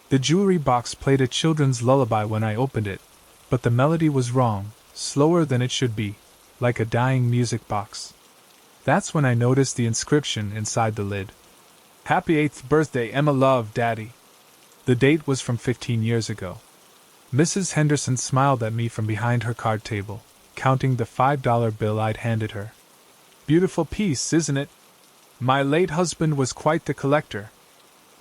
The jewelry box played a children's lullaby when I opened it, but the melody was wrong, slower than it should be, like a dying music box. That's when I noticed the inscription inside the lid. Happy 8th birthday, Emma Love, Daddy. The date was from 15 years ago. Mrs. Henderson smiled at me from behind her card table, counting the $5 bill I'd handed her. Beautiful piece, isn't it? My late husband was quite the collector.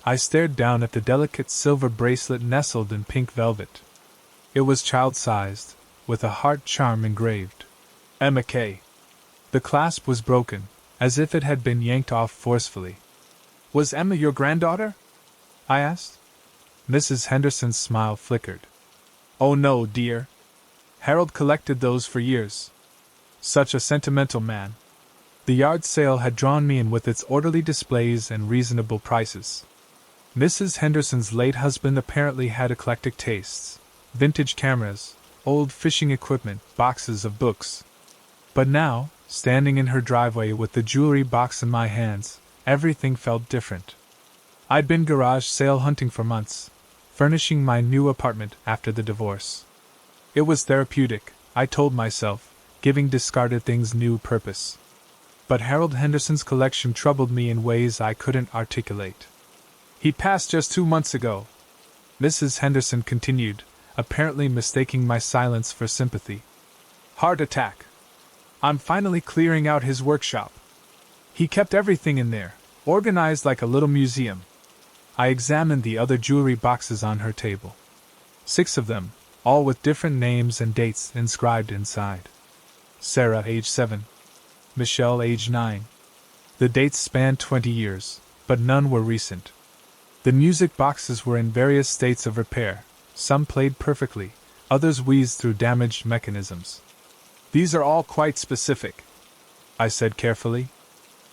I stared down at the delicate silver bracelet nestled in pink velvet. It was child-sized, with a heart charm engraved. Emma K. The clasp was broken, as if it had been yanked off forcefully. Was Emma your granddaughter? I asked. Mrs. Henderson's smile flickered. Oh no, dear. Harold collected those for years. Such a sentimental man. The yard sale had drawn me in with its orderly displays and reasonable prices. Mrs. Henderson's late husband apparently had eclectic tastes. Vintage cameras, old fishing equipment, boxes of books. But now, standing in her driveway with the jewelry box in my hands, everything felt different. I'd been garage sale hunting for months, furnishing my new apartment after the divorce. It was therapeutic, I told myself, giving discarded things new purpose. But Harold Henderson's collection troubled me in ways I couldn't articulate. He passed just 2 months ago, Mrs. Henderson continued, apparently mistaking my silence for sympathy. Heart attack. I'm finally clearing out his workshop. He kept everything in there, organized like a little museum. I examined the other jewelry boxes on her table. 6 of them, all with different names and dates inscribed inside. Sarah, age 7. Michelle, age 9. The dates spanned 20 years, but none were recent. The music boxes were in various states of repair. Some played perfectly, others wheezed through damaged mechanisms. These are all quite specific, I said carefully.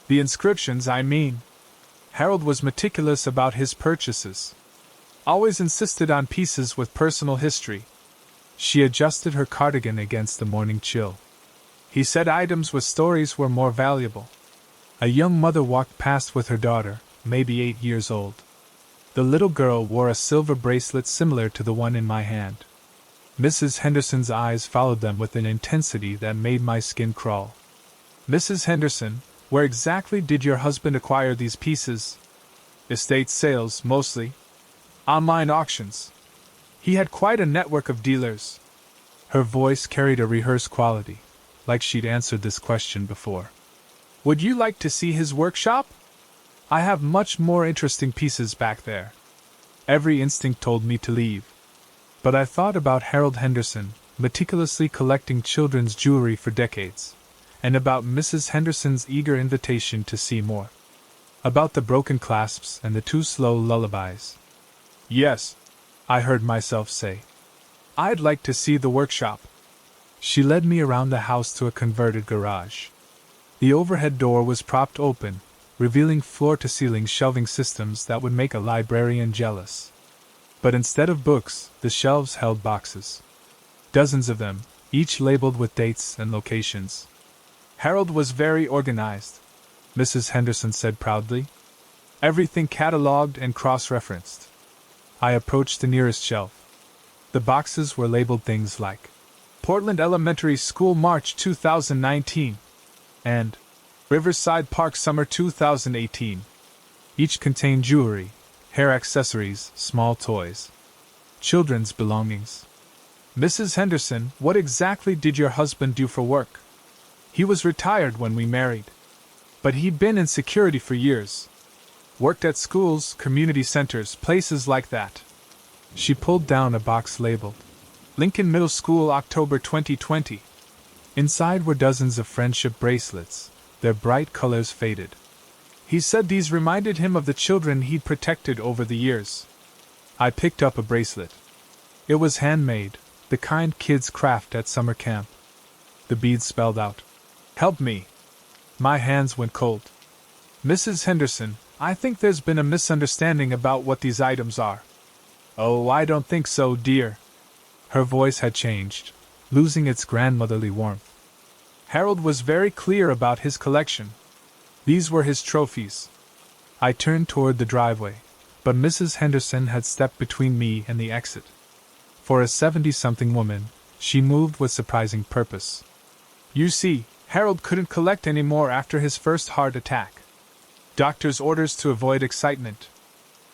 The inscriptions, I mean. Harold was meticulous about his purchases. Always insisted on pieces with personal history. She adjusted her cardigan against the morning chill. He said items with stories were more valuable. A young mother walked past with her daughter, maybe 8 years old. The little girl wore a silver bracelet similar to the one in my hand. Mrs. Henderson's eyes followed them with an intensity that made my skin crawl. Mrs. Henderson, where exactly did your husband acquire these pieces? Estate sales, mostly. Online auctions. He had quite a network of dealers. Her voice carried a rehearsed quality, like she'd answered this question before. Would you like to see his workshop? I have much more interesting pieces back there. Every instinct told me to leave. But I thought about Harold Henderson, meticulously collecting children's jewelry for decades, and about Mrs. Henderson's eager invitation to see more. About the broken clasps and the 2 slow lullabies. Yes, I heard myself say. I'd like to see the workshop. She led me around the house to a converted garage. The overhead door was propped open, revealing floor-to-ceiling shelving systems that would make a librarian jealous. But instead of books, the shelves held boxes. Dozens of them, each labeled with dates and locations. Harold was very organized, Mrs. Henderson said proudly. Everything catalogued and cross-referenced. I approached the nearest shelf. The boxes were labeled things like Portland Elementary School March 2019 and Riverside Park Summer 2018. Each contained jewelry, hair accessories, small toys. Children's belongings. Mrs. Henderson, what exactly did your husband do for work? He was retired when we married. But he'd been in security for years. Worked at schools, community centers, places like that. She pulled down a box labeled Lincoln Middle School, October 2020. Inside were dozens of friendship bracelets, their bright colors faded. He said these reminded him of the children he'd protected over the years. I picked up a bracelet. It was handmade, the kind kids craft at summer camp. The beads spelled out, "Help me." My hands went cold. Mrs. Henderson, I think there's been a misunderstanding about what these items are. Oh, I don't think so, dear. Her voice had changed, losing its grandmotherly warmth. Harold was very clear about his collection. These were his trophies. I turned toward the driveway, but Mrs. Henderson had stepped between me and the exit. For a 70-something woman, she moved with surprising purpose. You see, Harold couldn't collect any more after his first heart attack. Doctor's orders to avoid excitement.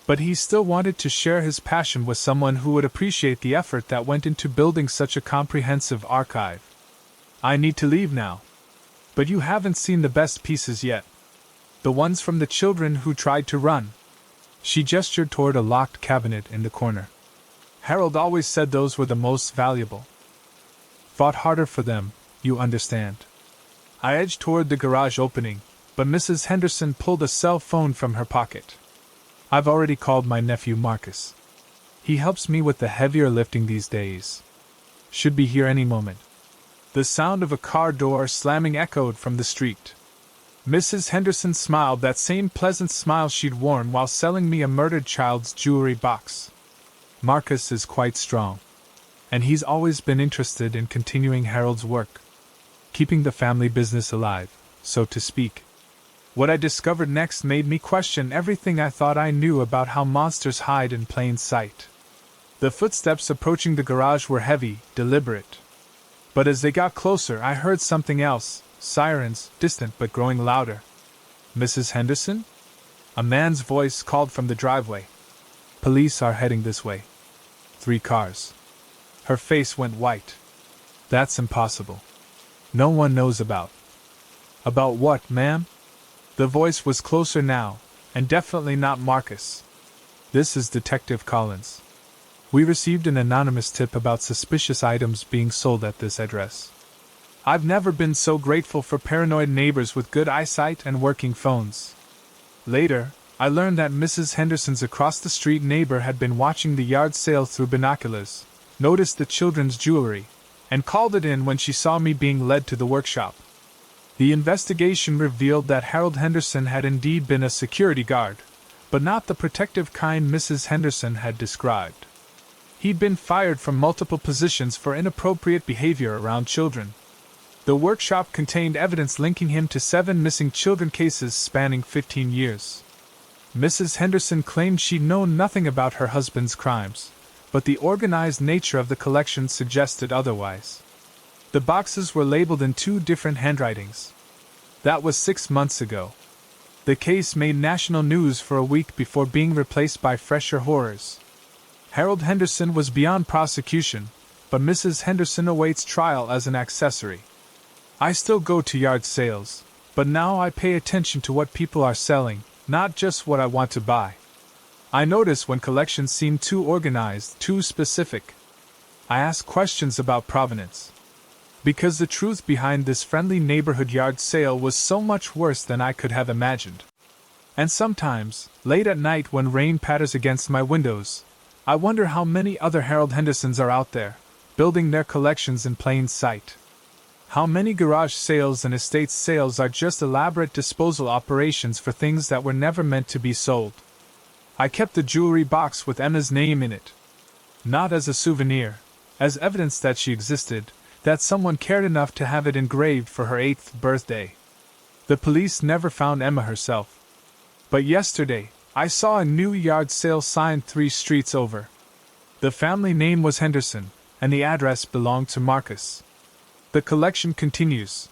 But he still wanted to share his passion with someone who would appreciate the effort that went into building such a comprehensive archive. I need to leave now. But you haven't seen the best pieces yet. The ones from the children who tried to run. She gestured toward a locked cabinet in the corner. Harold always said those were the most valuable. Fought harder for them, you understand. I edged toward the garage opening, but Mrs. Henderson pulled a cell phone from her pocket. I've already called my nephew Marcus. He helps me with the heavier lifting these days. Should be here any moment. The sound of a car door slamming echoed from the street. Mrs. Henderson smiled, that same pleasant smile she'd worn while selling me a murdered child's jewelry box. Marcus is quite strong. And he's always been interested in continuing Harold's work. Keeping the family business alive, so to speak. What I discovered next made me question everything I thought I knew about how monsters hide in plain sight. The footsteps approaching the garage were heavy, deliberate. But as they got closer, I heard something else. Sirens, distant but growing louder. Mrs. Henderson? A man's voice called from the driveway. Police are heading this way. 3 cars. Her face went white. That's impossible. No one knows about. About what, ma'am? The voice was closer now, and definitely not Marcus. This is Detective Collins. We received an anonymous tip about suspicious items being sold at this address. I've never been so grateful for paranoid neighbors with good eyesight and working phones. Later, I learned that Mrs. Henderson's across-the-street neighbor had been watching the yard sale through binoculars, noticed the children's jewelry, and called it in when she saw me being led to the workshop. The investigation revealed that Harold Henderson had indeed been a security guard, but not the protective kind Mrs. Henderson had described. He'd been fired from multiple positions for inappropriate behavior around children. The workshop contained evidence linking him to 7 missing children cases spanning 15 years. Mrs. Henderson claimed she'd known nothing about her husband's crimes, but the organized nature of the collection suggested otherwise. The boxes were labeled in 2 different handwritings. That was 6 months ago. The case made national news for a week before being replaced by fresher horrors. Harold Henderson was beyond prosecution, but Mrs. Henderson awaits trial as an accessory. I still go to yard sales, but now I pay attention to what people are selling, not just what I want to buy. I notice when collections seem too organized, too specific. I ask questions about provenance. Because the truth behind this friendly neighborhood yard sale was so much worse than I could have imagined. And sometimes, late at night when rain patters against my windows, I wonder how many other Harold Hendersons are out there, building their collections in plain sight. How many garage sales and estate sales are just elaborate disposal operations for things that were never meant to be sold. I kept the jewelry box with Emma's name in it. Not as a souvenir, as evidence that she existed, that someone cared enough to have it engraved for her 8th birthday. The police never found Emma herself. But yesterday, I saw a new yard sale sign 3 streets over. The family name was Henderson, and the address belonged to Marcus. The collection continues.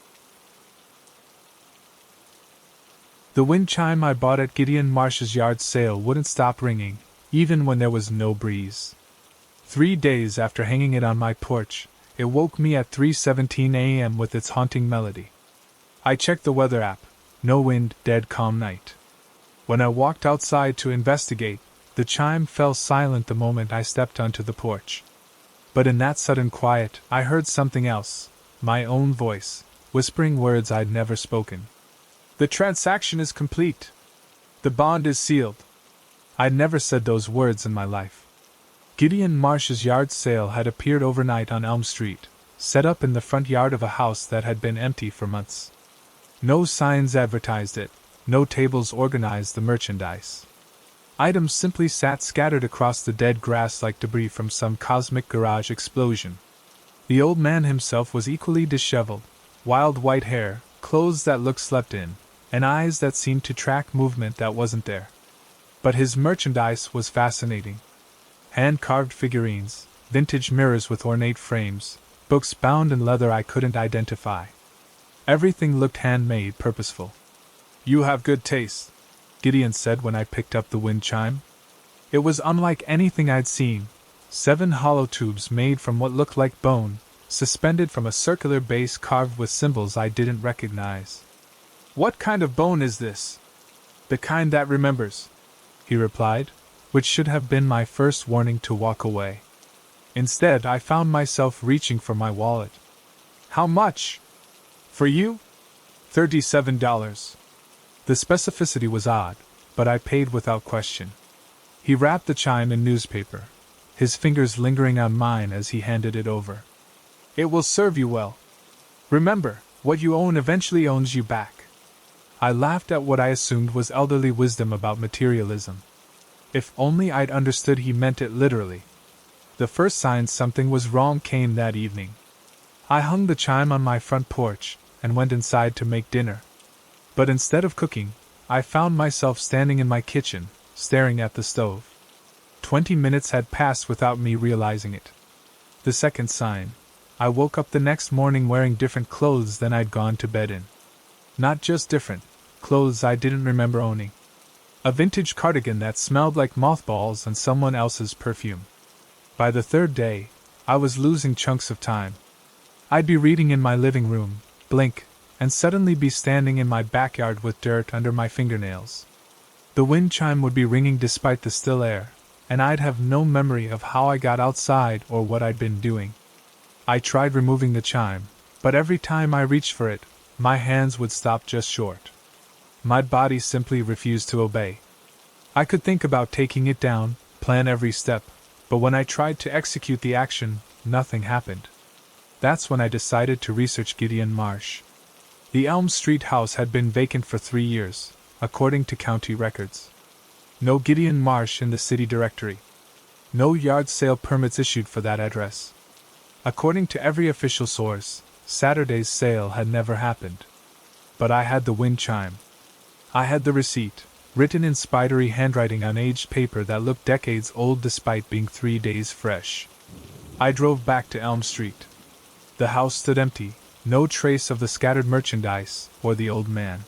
The wind chime I bought at Gideon Marsh's yard sale wouldn't stop ringing, even when there was no breeze. 3 days after hanging it on my porch, it woke me at 3:17 a.m. with its haunting melody. I checked the weather app. No wind, dead calm night. When I walked outside to investigate, the chime fell silent the moment I stepped onto the porch. But in that sudden quiet, I heard something else, my own voice, whispering words I'd never spoken. The transaction is complete. The bond is sealed. I'd never said those words in my life. Gideon Marsh's yard sale had appeared overnight on Elm Street, set up in the front yard of a house that had been empty for months. No signs advertised it, no tables organized the merchandise. Items simply sat scattered across the dead grass like debris from some cosmic garage explosion. The old man himself was equally disheveled, wild white hair, clothes that looked slept in, and eyes that seemed to track movement that wasn't there. But his merchandise was fascinating. Hand-carved figurines, vintage mirrors with ornate frames, books bound in leather I couldn't identify. Everything looked handmade, purposeful. "You have good taste," Gideon said when I picked up the wind chime. It was unlike anything I'd seen. 7 hollow tubes made from what looked like bone, suspended from a circular base carved with symbols I didn't recognize. "What kind of bone is this?" "The kind that remembers," he replied, which should have been my first warning to walk away. Instead, I found myself reaching for my wallet. "How much?" "For you?" $37. The specificity was odd, but I paid without question. He wrapped the chime in newspaper, his fingers lingering on mine as he handed it over. "It will serve you well. Remember, what you own eventually owns you back." I laughed at what I assumed was elderly wisdom about materialism. If only I'd understood he meant it literally. The first sign something was wrong came that evening. I hung the chime on my front porch and went inside to make dinner. But instead of cooking, I found myself standing in my kitchen, staring at the stove. 20 minutes had passed without me realizing it. The second sign, I woke up the next morning wearing different clothes than I'd gone to bed in. Not just different, clothes I didn't remember owning. A vintage cardigan that smelled like mothballs and someone else's perfume. By the third day, I was losing chunks of time. I'd be reading in my living room, blink, and suddenly be standing in my backyard with dirt under my fingernails. The wind chime would be ringing despite the still air, and I'd have no memory of how I got outside or what I'd been doing. I tried removing the chime, but every time I reached for it, my hands would stop just short. My body simply refused to obey. I could think about taking it down, plan every step, but when I tried to execute the action, nothing happened. That's when I decided to research Gideon Marsh. The Elm Street house had been vacant for 3 years, according to county records. No Gideon Marsh in the city directory. No yard sale permits issued for that address. According to every official source, Saturday's sale had never happened. But I had the wind chime. I had the receipt, written in spidery handwriting on aged paper that looked decades old despite being 3 days fresh. I drove back to Elm Street. The house stood empty, no trace of the scattered merchandise or the old man.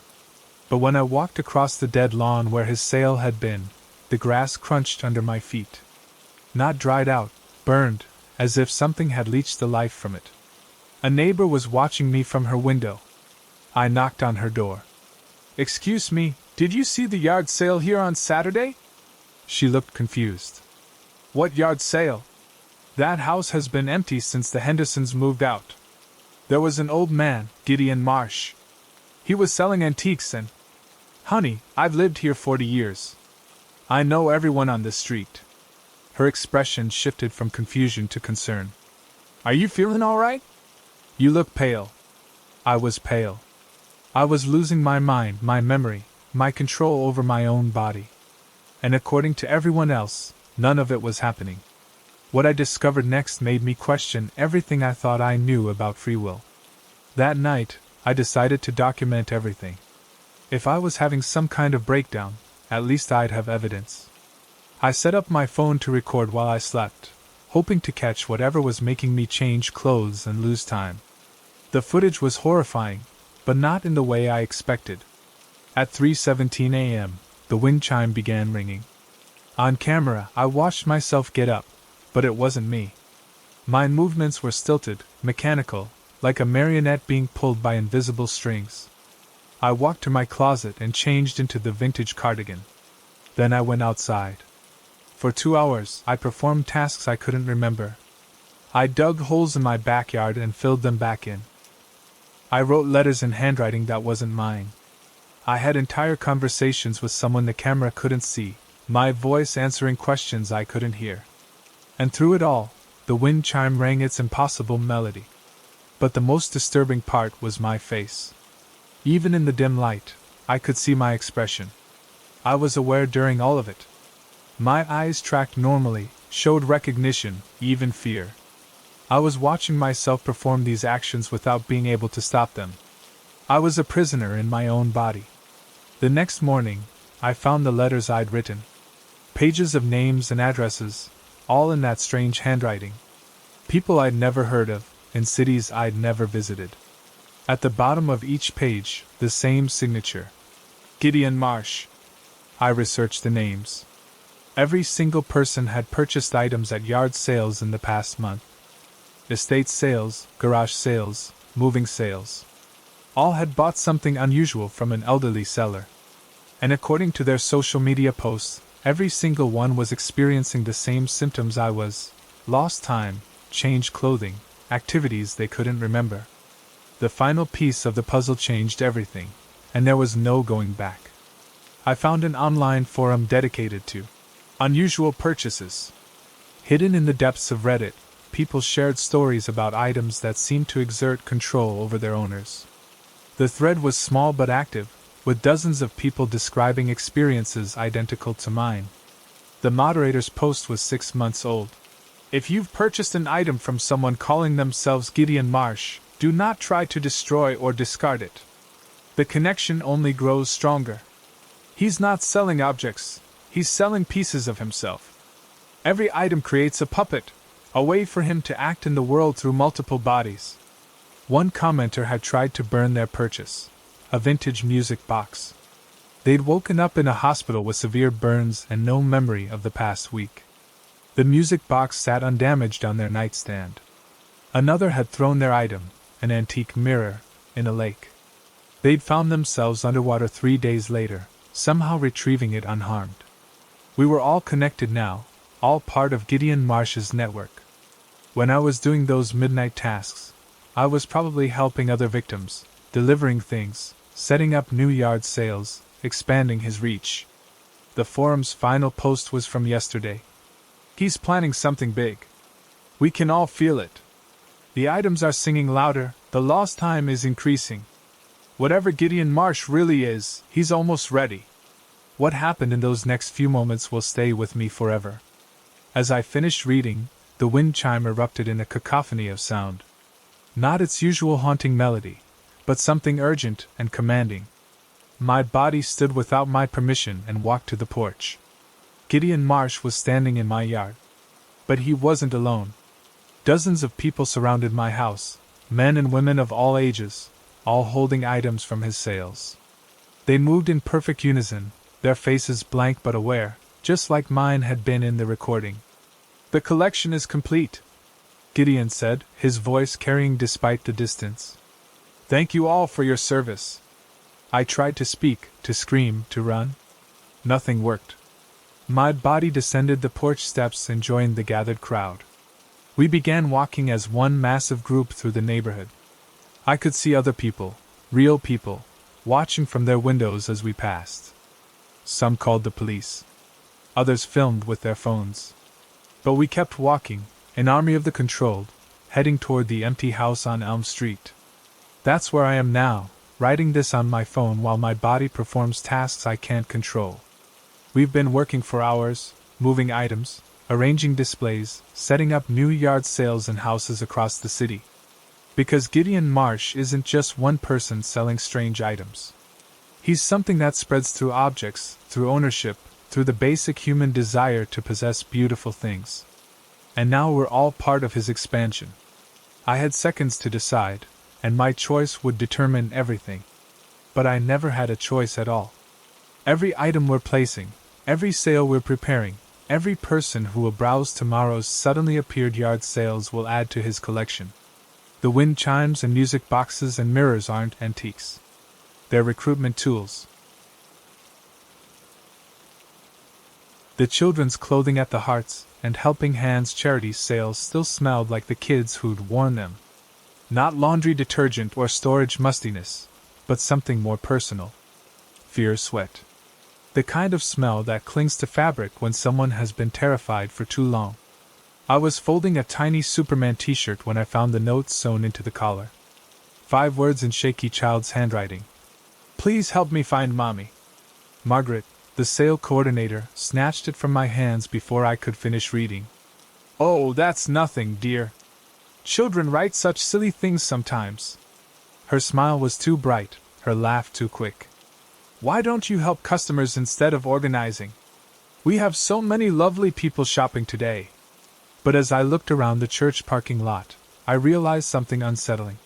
But when I walked across the dead lawn where his sale had been, the grass crunched under my feet. Not dried out, burned, as if something had leached the life from it. A neighbor was watching me from her window. I knocked on her door. "Excuse me, did you see the yard sale here on Saturday?" She looked confused. "What yard sale?" "That house has been empty since the Hendersons moved out. There was an old man, Gideon Marsh. He was selling antiques and... Honey, I've lived here 40 years. I know everyone on this street." Her expression shifted from confusion to concern. "Are you feeling all right? You look pale." I was pale. I was losing my mind, my memory, my control over my own body. And according to everyone else, none of it was happening. What I discovered next made me question everything I thought I knew about free will. That night, I decided to document everything. If I was having some kind of breakdown, at least I'd have evidence. I set up my phone to record while I slept, hoping to catch whatever was making me change clothes and lose time. The footage was horrifying, but not in the way I expected. At 3:17 a.m., the wind chime began ringing. On camera, I watched myself get up, but it wasn't me. My movements were stilted, mechanical, like a marionette being pulled by invisible strings. I walked to my closet and changed into the vintage cardigan. Then I went outside. For 2 hours, I performed tasks I couldn't remember. I dug holes in my backyard and filled them back in. I wrote letters in handwriting that wasn't mine. I had entire conversations with someone the camera couldn't see, my voice answering questions I couldn't hear. And through it all, the wind chime rang its impossible melody. But the most disturbing part was my face. Even in the dim light, I could see my expression. I was aware during all of it. My eyes tracked normally, showed recognition, even fear. I was watching myself perform these actions without being able to stop them. I was a prisoner in my own body. The next morning, I found the letters I'd written. Pages of names and addresses, all in that strange handwriting. People I'd never heard of, in cities I'd never visited. At the bottom of each page, the same signature. Gideon Marsh. I researched the names. Every single person had purchased items at yard sales in the past month. Estate sales, garage sales, moving sales. All had bought something unusual from an elderly seller. And according to their social media posts, every single one was experiencing the same symptoms I was: lost time, changed clothing, activities they couldn't remember. The final piece of the puzzle changed everything, and there was no going back. I found an online forum dedicated to unusual purchases. Hidden in the depths of Reddit, people shared stories about items that seemed to exert control over their owners. The thread was small but active, with dozens of people describing experiences identical to mine. The moderator's post was 6 months old. If you've purchased an item from someone calling themselves Gideon Marsh, do not try to destroy or discard it. The connection only grows stronger. He's not selling objects, he's selling pieces of himself. Every item creates a puppet, a way for him to act in the world through multiple bodies. One commenter had tried to burn their purchase, a vintage music box. They'd woken up in a hospital with severe burns and no memory of the past week. The music box sat undamaged on their nightstand. Another had thrown their item, an antique mirror, in a lake. They'd found themselves underwater 3 days later, somehow retrieving it unharmed. We were all connected now, all part of Gideon Marsh's network. When I was doing those midnight tasks, I was probably helping other victims, delivering things, setting up new yard sales, expanding his reach. The forum's final post was from yesterday. He's planning something big. We can all feel it. The items are singing louder, the lost time is increasing. Whatever Gideon Marsh really is, he's almost ready. What happened in those next few moments will stay with me forever. As I finished reading, the wind chime erupted in a cacophony of sound. Not its usual haunting melody, but something urgent and commanding. My body stood without my permission and walked to the porch. Gideon Marsh was standing in my yard. But he wasn't alone. Dozens of people surrounded my house, men and women of all ages, all holding items from his sales. They moved in perfect unison, their faces blank but aware, just like mine had been in the recording. "The collection is complete," Gideon said, his voice carrying despite the distance. "Thank you all for your service." I tried to speak, to scream, to run. Nothing worked. My body descended the porch steps and joined the gathered crowd. We began walking as one massive group through the neighborhood. I could see other people, real people, watching from their windows as we passed. Some called the police. Others filmed with their phones. But we kept walking, an army of the controlled, heading toward the empty house on Elm Street. That's where I am now, writing this on my phone while my body performs tasks I can't control. We've been working for hours, moving items, arranging displays, setting up new yard sales in houses across the city. Because Gideon Marsh isn't just one person selling strange items. He's something that spreads through objects, through ownership, through the basic human desire to possess beautiful things. And now we're all part of his expansion. I had seconds to decide, and my choice would determine everything. But I never had a choice at all. Every item we're placing, every sale we're preparing, every person who will browse tomorrow's suddenly appeared yard sales will add to his collection. The wind chimes and music boxes and mirrors aren't antiques. They're recruitment tools. The children's clothing at the Hearts and Helping Hands charity sales still smelled like the kids who'd worn them. Not laundry detergent or storage mustiness, but something more personal. Fear sweat. The kind of smell that clings to fabric when someone has been terrified for too long. I was folding a tiny Superman t-shirt when I found the note sewn into the collar. 5 words in shaky child's handwriting. "Please help me find Mommy." Margaret, the sale coordinator, snatched it from my hands before I could finish reading. "Oh, that's nothing, dear. Children write such silly things sometimes." Her smile was too bright, her laugh too quick. "Why don't you help customers instead of organizing?" We have so many lovely people shopping today. But as I looked around the church parking lot, I realized something unsettling.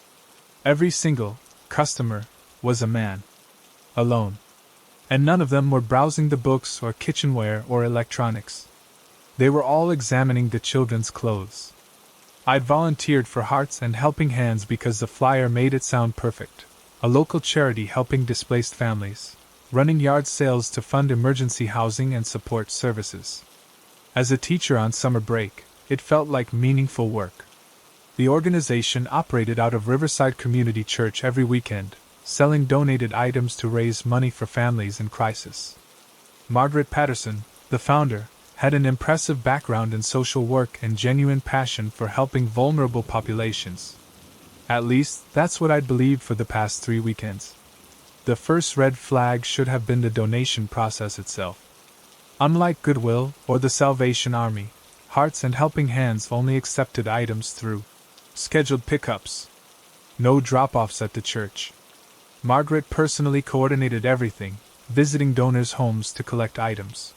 Every single customer was a man. Alone. And none of them were browsing the books or kitchenware or electronics. They were all examining the children's clothes. I'd volunteered for Hearts and Helping Hands because the flyer made it sound perfect. A local charity helping displaced families, running yard sales to fund emergency housing and support services. As a teacher on summer break, it felt like meaningful work. The organization operated out of Riverside Community Church every weekend, selling donated items to raise money for families in crisis. Margaret Patterson, the founder, had an impressive background in social work and genuine passion for helping vulnerable populations. At least, that's what I'd believed for the past 3 weekends. The first red flag should have been the donation process itself. Unlike Goodwill or the Salvation Army, Hearts and Helping Hands only accepted items through scheduled pickups. No drop-offs at the church. Margaret personally coordinated everything, visiting donors' homes to collect items.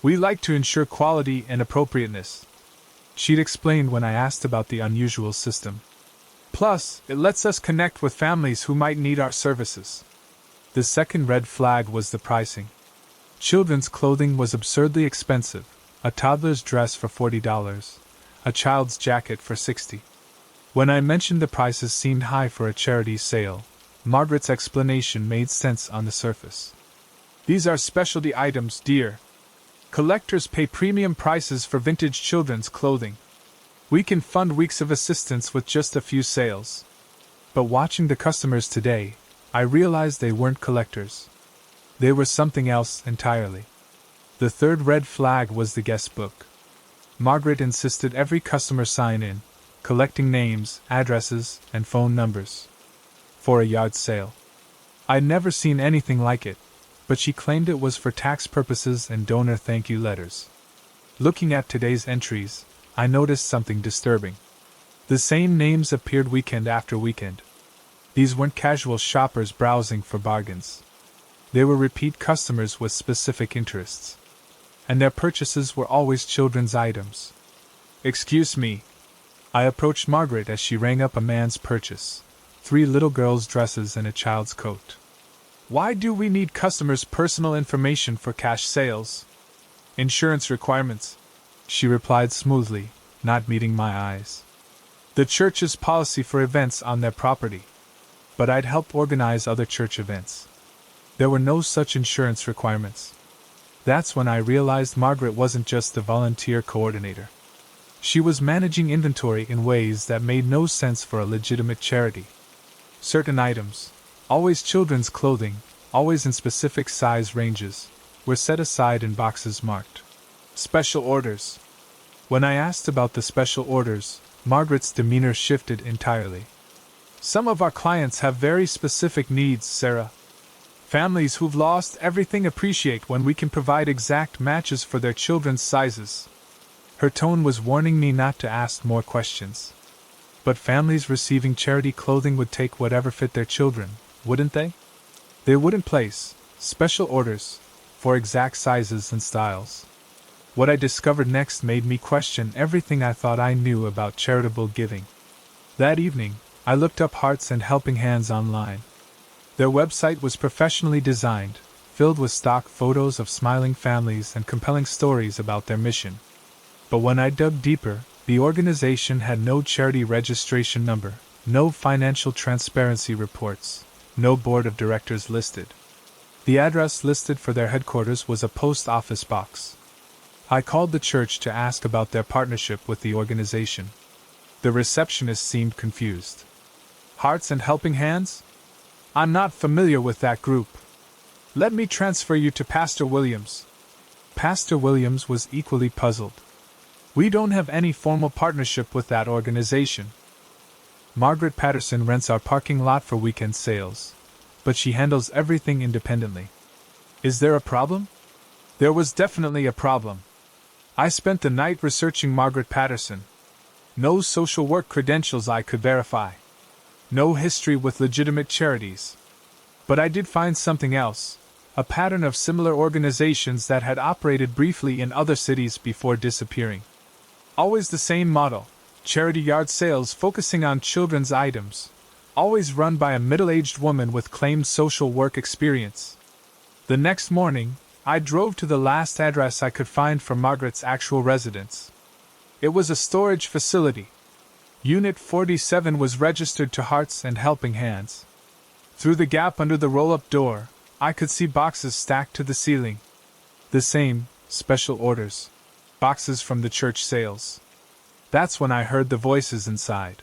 We like to ensure quality and appropriateness, she'd explained when I asked about the unusual system. Plus, it lets us connect with families who might need our services. The second red flag was the pricing. Children's clothing was absurdly expensive, a toddler's dress for $40, a child's jacket for $60. When I mentioned the prices seemed high for a charity sale, Margaret's explanation made sense on the surface. These are specialty items, dear. Collectors pay premium prices for vintage children's clothing. We can fund weeks of assistance with just a few sales. But watching the customers today, I realized they weren't collectors. They were something else entirely. The third red flag was the guest book. Margaret insisted every customer sign in, collecting names, addresses, and phone numbers. For a yard sale. I'd never seen anything like it, but she claimed it was for tax purposes and donor thank you letters. Looking at today's entries, I noticed something disturbing. The same names appeared weekend after weekend. These weren't casual shoppers browsing for bargains. They were repeat customers with specific interests. And their purchases were always children's items. Excuse me. I approached Margaret as she rang up a man's purchase. 3 little girls' dresses and a child's coat. Why do we need customers' personal information for cash sales? Insurance requirements, she replied smoothly, not meeting my eyes. The church's policy for events on their property. But I'd helped organize other church events. There were no such insurance requirements. That's when I realized Margaret wasn't just the volunteer coordinator. She was managing inventory in ways that made no sense for a legitimate charity. Certain items, always children's clothing, always in specific size ranges, were set aside in boxes marked special orders. When I asked about the special orders, Margaret's demeanor shifted entirely. Some of our clients have very specific needs, Sarah. Families who've lost everything appreciate when we can provide exact matches for their children's sizes. Her tone was warning me not to ask more questions. But families receiving charity clothing would take whatever fit their children, wouldn't they? They wouldn't place special orders for exact sizes and styles. What I discovered next made me question everything I thought I knew about charitable giving. That evening, I looked up Hearts and Helping Hands online. Their website was professionally designed, filled with stock photos of smiling families and compelling stories about their mission. But when I dug deeper, the organization had no charity registration number, no financial transparency reports, no board of directors listed. The address listed for their headquarters was a post office box. I called the church to ask about their partnership with the organization. The receptionist seemed confused. Hearts and Helping Hands? I'm not familiar with that group. Let me transfer you to Pastor Williams. Pastor Williams was equally puzzled. We don't have any formal partnership with that organization. Margaret Patterson rents our parking lot for weekend sales, but she handles everything independently. Is there a problem? There was definitely a problem. I spent the night researching Margaret Patterson. No social work credentials I could verify. No history with legitimate charities. But I did find something else, a pattern of similar organizations that had operated briefly in other cities before disappearing. Always the same model: charity yard sales focusing on children's items, always run by a middle-aged woman with claimed social work experience. The next morning, I drove to the last address I could find for Margaret's actual residence. It was a storage facility. Unit 47 was registered to Hearts and Helping Hands. Through the gap under the roll-up door, I could see boxes stacked to the ceiling. The same, special orders. Boxes from the church sales. That's when I heard the voices inside.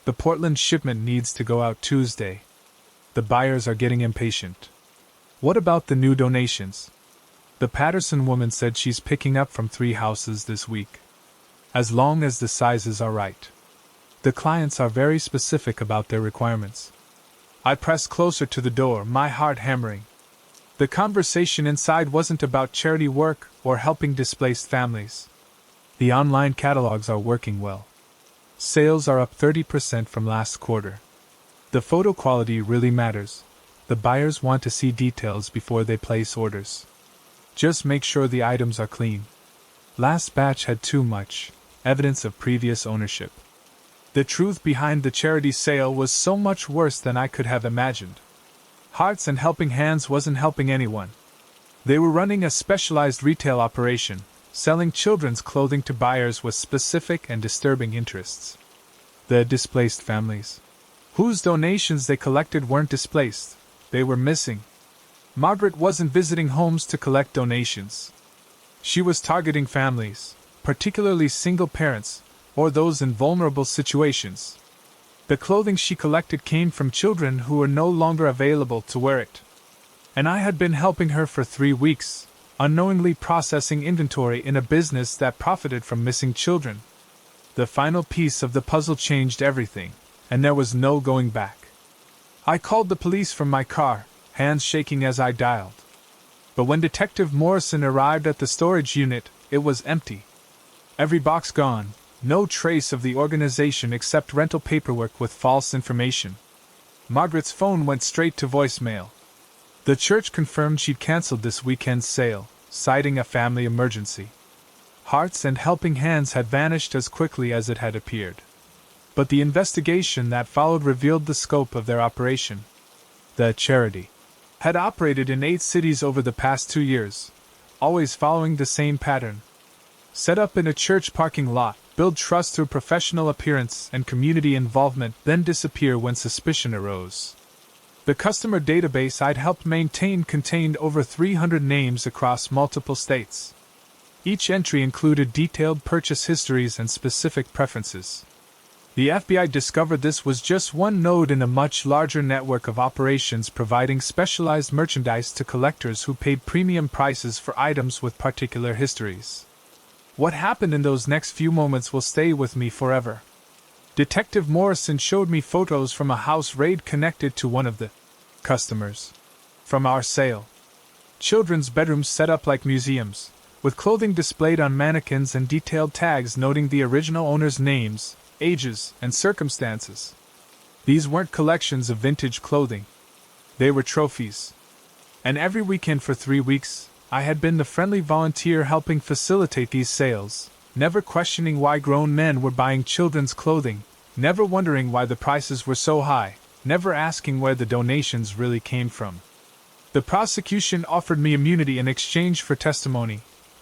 The Portland shipment needs to go out Tuesday. The buyers are getting impatient. What about the new donations? The Patterson woman said she's picking up from 3 houses this week. As long as the sizes are right. The clients are very specific about their requirements. I pressed closer to the door, my heart hammering. The conversation inside wasn't about charity work or helping displaced families. The online catalogs are working well. Sales are up 30% from last quarter. The photo quality really matters. The buyers want to see details before they place orders. Just make sure the items are clean. Last batch had too much evidence of previous ownership. The truth behind the charity sale was so much worse than I could have imagined. Hearts and Helping Hands wasn't helping anyone. They were running a specialized retail operation, selling children's clothing to buyers with specific and disturbing interests. The displaced families, whose donations they collected, weren't displaced, they were missing. Margaret wasn't visiting homes to collect donations. She was targeting families, particularly single parents, or those in vulnerable situations. The clothing she collected came from children who were no longer available to wear it. And I had been helping her for 3 weeks, unknowingly processing inventory in a business that profited from missing children. The final piece of the puzzle changed everything, and there was no going back. I called the police from my car, hands shaking as I dialed. But when Detective Morrison arrived at the storage unit, it was empty. Every box gone, no trace of the organization except rental paperwork with false information. Margaret's phone went straight to voicemail. The church confirmed she'd canceled this weekend's sale, citing a family emergency. Hearts and Helping Hands had vanished as quickly as it had appeared. But the investigation that followed revealed the scope of their operation. The charity had operated in 8 cities over the past 2 years, always following the same pattern. Set up in a church parking lot, build trust through professional appearance and community involvement, then disappear when suspicion arose. The customer database I'd helped maintain contained over 300 names across multiple states. Each entry included detailed purchase histories and specific preferences. The FBI discovered this was just one node in a much larger network of operations providing specialized merchandise to collectors who paid premium prices for items with particular histories. What happened in those next few moments will stay with me forever. Detective Morrison showed me photos from a house raid connected to one of the customers from our sale. Children's bedrooms set up like museums, with clothing displayed on mannequins and detailed tags noting the original owner's names, ages, and circumstances. These weren't collections of vintage clothing. They were trophies. And every weekend for 3 weeks, I had been the friendly volunteer helping facilitate these sales, never questioning why grown men were buying children's clothing, never wondering why the prices were so high, never asking where the donations really came from. The prosecution offered me immunity in exchange for testimony,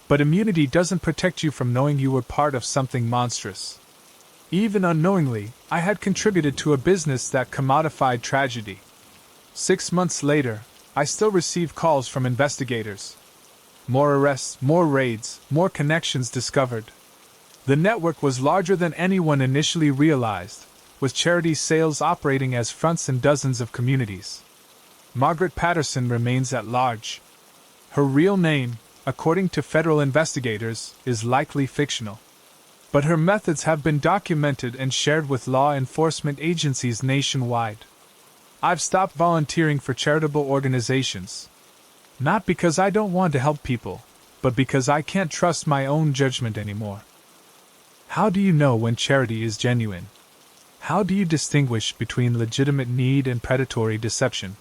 but immunity doesn't protect you from knowing you were part of something monstrous. Even unknowingly, I had contributed to a business that commodified tragedy. 6 months later, I still received calls from investigators. More arrests, more raids, more connections discovered. The network was larger than anyone initially realized, with charity sales operating as fronts in dozens of communities. Margaret Patterson remains at large. Her real name, according to federal investigators, is likely fictional. But her methods have been documented and shared with law enforcement agencies nationwide. I've stopped volunteering for charitable organizations. Not because I don't want to help people, but because I can't trust my own judgment anymore. How do you know when charity is genuine? How do you distinguish between legitimate need and predatory deception?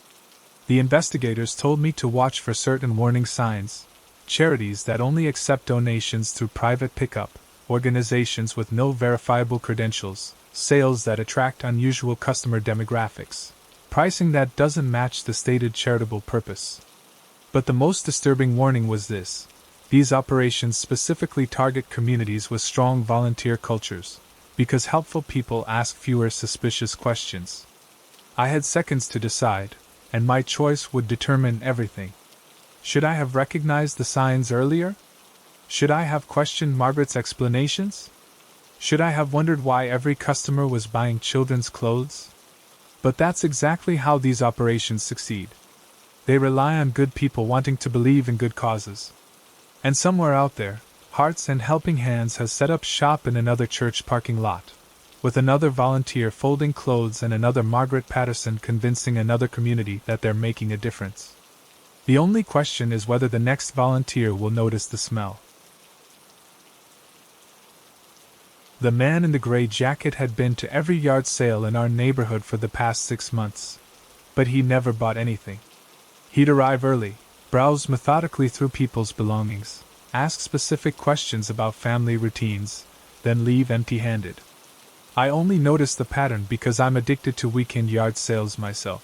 The investigators told me to watch for certain warning signs: charities that only accept donations through private pickup, organizations with no verifiable credentials, sales that attract unusual customer demographics, pricing that doesn't match the stated charitable purpose. But the most disturbing warning was this: these operations specifically target communities with strong volunteer cultures, because helpful people ask fewer suspicious questions. I had seconds to decide, and my choice would determine everything. Should I have recognized the signs earlier? Should I have questioned Margaret's explanations? Should I have wondered why every customer was buying children's clothes? But that's exactly how these operations succeed. They rely on good people wanting to believe in good causes. And somewhere out there, Hearts and Helping Hands has set up shop in another church parking lot, with another volunteer folding clothes and another Margaret Patterson convincing another community that they're making a difference. The only question is whether the next volunteer will notice the smell. The man in the gray jacket had been to every yard sale in our neighborhood for the past 6 months, but he never bought anything. He'd arrive early, browse methodically through people's belongings, ask specific questions about family routines, then leave empty-handed. I only noticed the pattern because I'm addicted to weekend yard sales myself.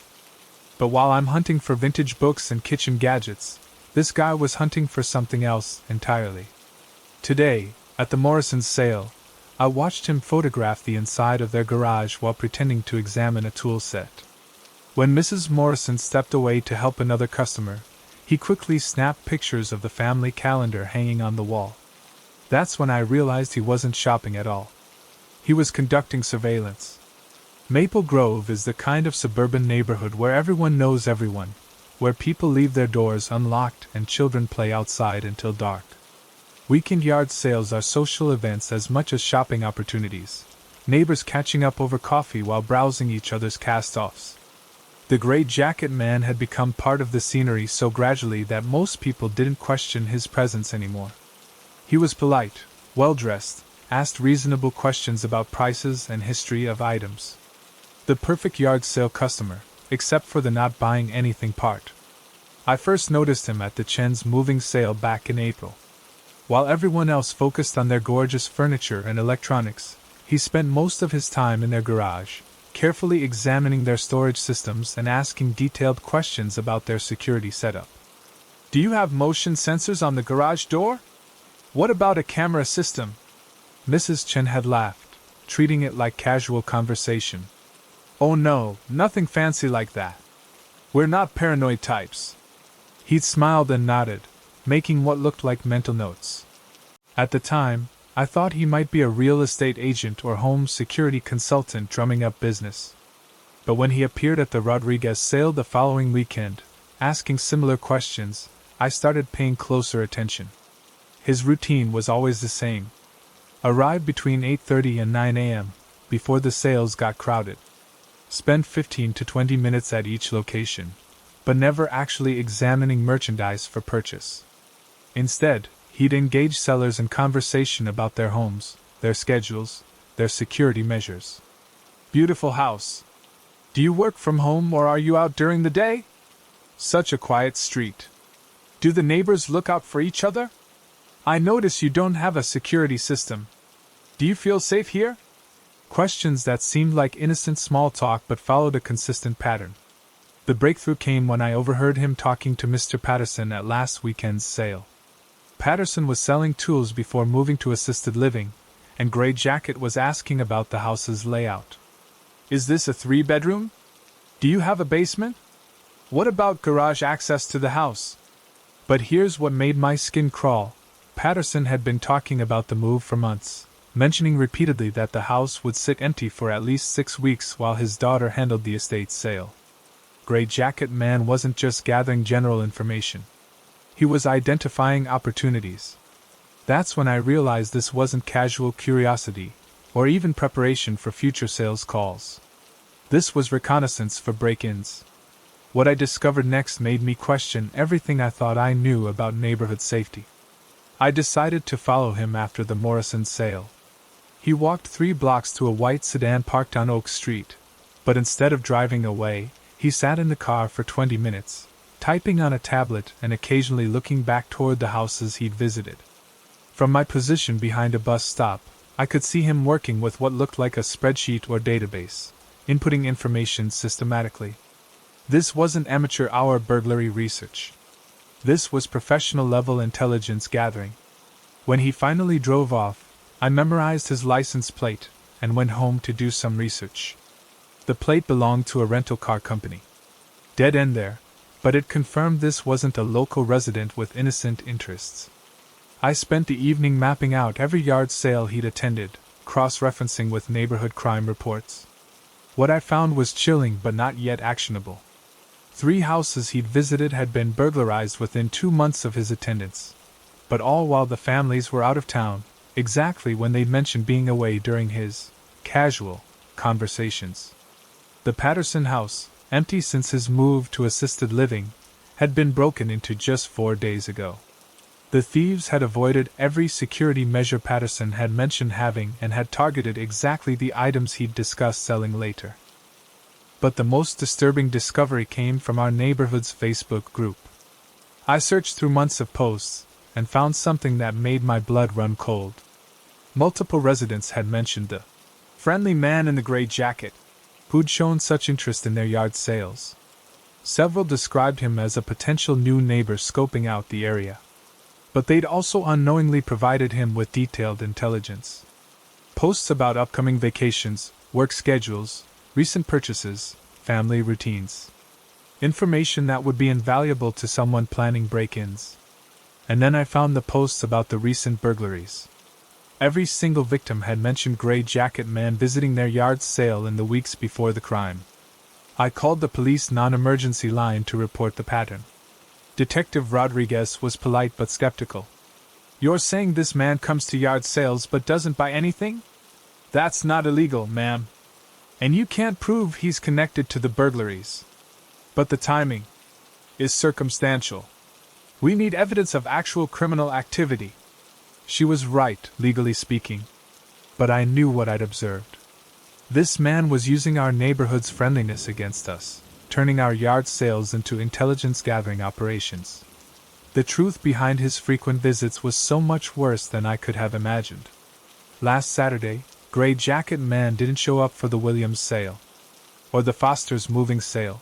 But while I'm hunting for vintage books and kitchen gadgets, this guy was hunting for something else entirely. Today, at the Morrisons' sale, I watched him photograph the inside of their garage while pretending to examine a tool set. When Mrs. Morrison stepped away to help another customer, he quickly snapped pictures of the family calendar hanging on the wall. That's when I realized he wasn't shopping at all. He was conducting surveillance. Maple Grove is the kind of suburban neighborhood where everyone knows everyone, where people leave their doors unlocked and children play outside until dark. Weekend yard sales are social events as much as shopping opportunities, neighbors catching up over coffee while browsing each other's cast-offs. The gray jacket man had become part of the scenery so gradually that most people didn't question his presence anymore. He was polite, well-dressed, asked reasonable questions about prices and history of items. The perfect yard sale customer, except for the not buying anything part. I first noticed him at the Chen's moving sale back in April. While everyone else focused on their gorgeous furniture and electronics, he spent most of his time in their garage, carefully examining their storage systems and asking detailed questions about their security setup. "Do you have motion sensors on the garage door? What about a camera system?" Mrs. Chen had laughed, treating it like casual conversation. "Oh no, nothing fancy like that. We're not paranoid types." He'd smiled and nodded, making what looked like mental notes. At the time, I thought he might be a real estate agent or home security consultant drumming up business. But when he appeared at the Rodriguez sale the following weekend, asking similar questions, I started paying closer attention. His routine was always the same. Arrive between 8:30 and 9 a.m., before the sales got crowded. Spend 15 to 20 minutes at each location, but never actually examining merchandise for purchase. Instead, he'd engage sellers in conversation about their homes, their schedules, their security measures. "Beautiful house. Do you work from home or are you out during the day? Such a quiet street. Do the neighbors look out for each other? I notice you don't have a security system. Do you feel safe here?" Questions that seemed like innocent small talk but followed a consistent pattern. The breakthrough came when I overheard him talking to Mr. Patterson at last weekend's sale. Patterson was selling tools before moving to assisted living, and Gray Jacket was asking about the house's layout. "Is this a 3-bedroom? Do you have a basement? What about garage access to the house?" But here's what made my skin crawl. Patterson had been talking about the move for months, mentioning repeatedly that the house would sit empty for at least 6 weeks while his daughter handled the estate sale. Gray Jacket Man wasn't just gathering general information. He was identifying opportunities. That's when I realized this wasn't casual curiosity, or even preparation for future sales calls. This was reconnaissance for break-ins. What I discovered next made me question everything I thought I knew about neighborhood safety. I decided to follow him after the Morrison sale. He walked 3 blocks to a white sedan parked on Oak Street, but instead of driving away, he sat in the car for 20 minutes, typing on a tablet and occasionally looking back toward the houses he'd visited. From my position behind a bus stop, I could see him working with what looked like a spreadsheet or database, inputting information systematically. This wasn't amateur hour burglary research. This was professional-level intelligence gathering. When he finally drove off, I memorized his license plate and went home to do some research. The plate belonged to a rental car company. Dead end there, but it confirmed this wasn't a local resident with innocent interests. I spent the evening mapping out every yard sale he'd attended, cross-referencing with neighborhood crime reports. What I found was chilling but not yet actionable. 3 houses he'd visited had been burglarized within 2 months of his attendance, but all while the families were out of town, exactly when they'd mentioned being away during his casual conversations. The Patterson house, empty since his move to assisted living, had been broken into just 4 days ago. The thieves had avoided every security measure Patterson had mentioned having and had targeted exactly the items he'd discuss selling later. But the most disturbing discovery came from our neighborhood's Facebook group. I searched through months of posts and found something that made my blood run cold. Multiple residents had mentioned the friendly man in the gray jacket who'd shown such interest in their yard sales. Several described him as a potential new neighbor scoping out the area. But they'd also unknowingly provided him with detailed intelligence. Posts about upcoming vacations, work schedules, recent purchases, family routines. Information that would be invaluable to someone planning break-ins. And then I found the posts about the recent burglaries. Every single victim had mentioned gray jacket man visiting their yard sale in the weeks before the crime. I called the police non-emergency line to report the pattern. Detective Rodriguez was polite but skeptical. "You're saying this man comes to yard sales but doesn't buy anything? That's not illegal, ma'am. And you can't prove he's connected to the burglaries. But the timing is circumstantial. We need evidence of actual criminal activity." She was right, legally speaking. But I knew what I'd observed. This man was using our neighborhood's friendliness against us, turning our yard sales into intelligence-gathering operations. The truth behind his frequent visits was so much worse than I could have imagined. Last Saturday, Gray Jacket Man didn't show up for the Williams sale, or the Foster's moving sale.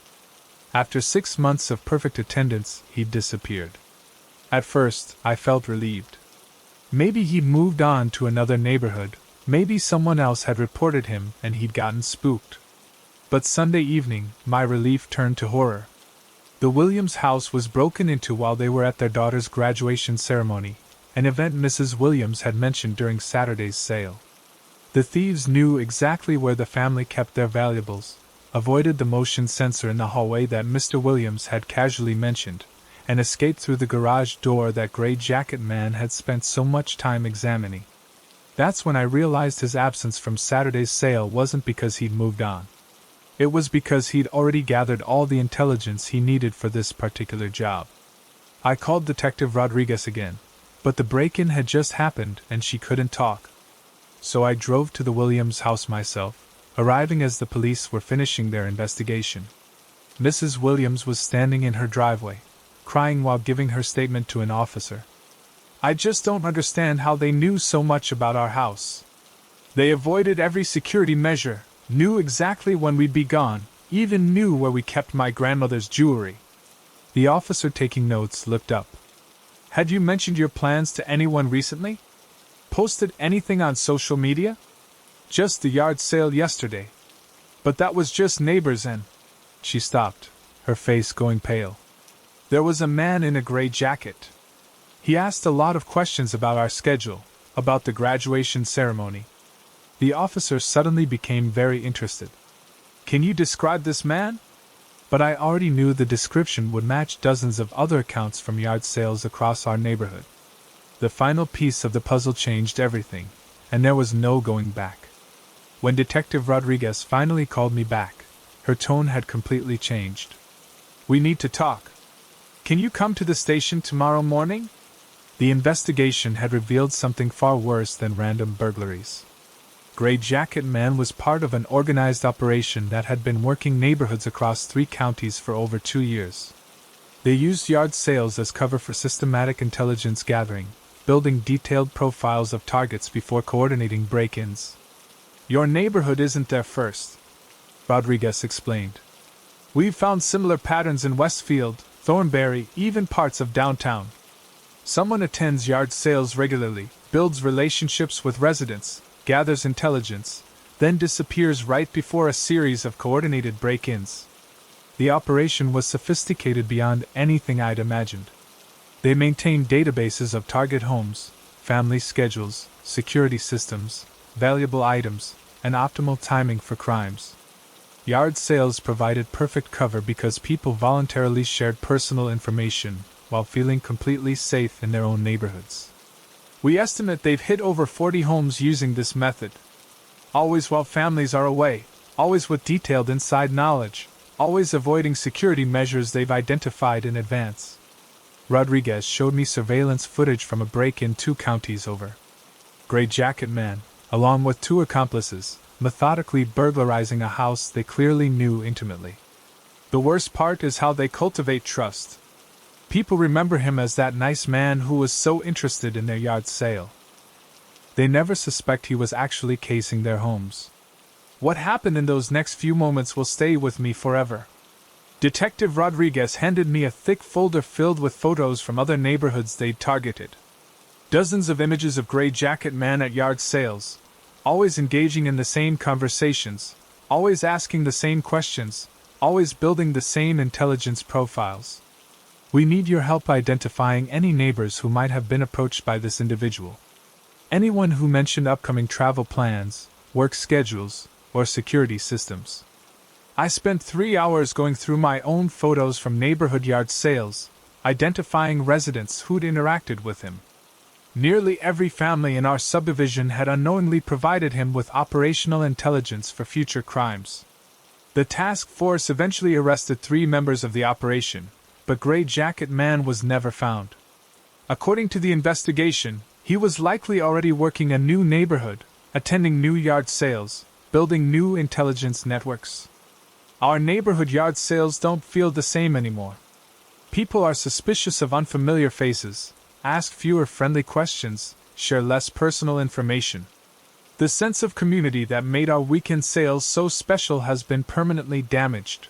After 6 months of perfect attendance, he'd disappeared. At first, I felt relieved. Maybe he'd moved on to another neighborhood, maybe someone else had reported him and he'd gotten spooked. But Sunday evening, my relief turned to horror. The Williams house was broken into while they were at their daughter's graduation ceremony, an event Mrs. Williams had mentioned during Saturday's sale. The thieves knew exactly where the family kept their valuables, avoided the motion sensor in the hallway that Mr. Williams had casually mentioned, and escaped through the garage door that gray jacket man had spent so much time examining. That's when I realized his absence from Saturday's sale wasn't because he'd moved on. It was because he'd already gathered all the intelligence he needed for this particular job. I called Detective Rodriguez again, but the break-in had just happened and she couldn't talk. So I drove to the Williams house myself, arriving as the police were finishing their investigation. Mrs. Williams was standing in her driveway, crying while giving her statement to an officer. "I just don't understand how they knew so much about our house. They avoided every security measure, knew exactly when we'd be gone, even knew where we kept my grandmother's jewelry." The officer taking notes looked up. "Had you mentioned your plans to anyone recently? Posted anything on social media?" "Just the yard sale yesterday. But that was just neighbors and—" She stopped, her face going pale. "There was a man in a gray jacket. He asked a lot of questions about our schedule, about the graduation ceremony." The officer suddenly became very interested. "Can you describe this man?" But I already knew the description would match dozens of other accounts from yard sales across our neighborhood. The final piece of the puzzle changed everything, and there was no going back. When Detective Rodriguez finally called me back, her tone had completely changed. "We need to talk. Can you come to the station tomorrow morning?" The investigation had revealed something far worse than random burglaries. Gray Jacket Man was part of an organized operation that had been working neighborhoods across 3 counties for over 2 years. They used yard sales as cover for systematic intelligence gathering, building detailed profiles of targets before coordinating break-ins. Your neighborhood isn't there first, Rodriguez explained. We've found similar patterns in Westfield, Thornberry, even parts of downtown. Someone attends yard sales regularly, builds relationships with residents, gathers intelligence, then disappears right before a series of coordinated break-ins. The operation was sophisticated beyond anything I'd imagined. They maintained databases of target homes, family schedules, security systems, valuable items, and optimal timing for crimes. Yard sales provided perfect cover because people voluntarily shared personal information while feeling completely safe in their own neighborhoods. We estimate they've hit over 40 homes using this method. Always while families are away, always with detailed inside knowledge, always avoiding security measures they've identified in advance. Rodriguez showed me surveillance footage from a break-in 2 counties over. Gray Jacket Man, along with 2 accomplices, methodically burglarizing a house they clearly knew intimately. The worst part is how they cultivate trust. People remember him as that nice man who was so interested in their yard sale. They never suspect he was actually casing their homes. What happened in those next few moments will stay with me forever. Detective Rodriguez handed me a thick folder filled with photos from other neighborhoods they'd targeted. Dozens of images of Gray Jacket Man at yard sales, always engaging in the same conversations, always asking the same questions, always building the same intelligence profiles. We need your help identifying any neighbors who might have been approached by this individual. Anyone who mentioned upcoming travel plans, work schedules, or security systems. I spent 3 hours going through my own photos from neighborhood yard sales, identifying residents who'd interacted with him. Nearly every family in our subdivision had unknowingly provided him with operational intelligence for future crimes. The task force eventually arrested 3 members of the operation, but Gray Jacket Man was never found. According to the investigation, he was likely already working a new neighborhood, attending new yard sales, building new intelligence networks. Our neighborhood yard sales don't feel the same anymore. People are suspicious of unfamiliar faces, ask fewer friendly questions, share less personal information. The sense of community that made our weekend sales so special has been permanently damaged.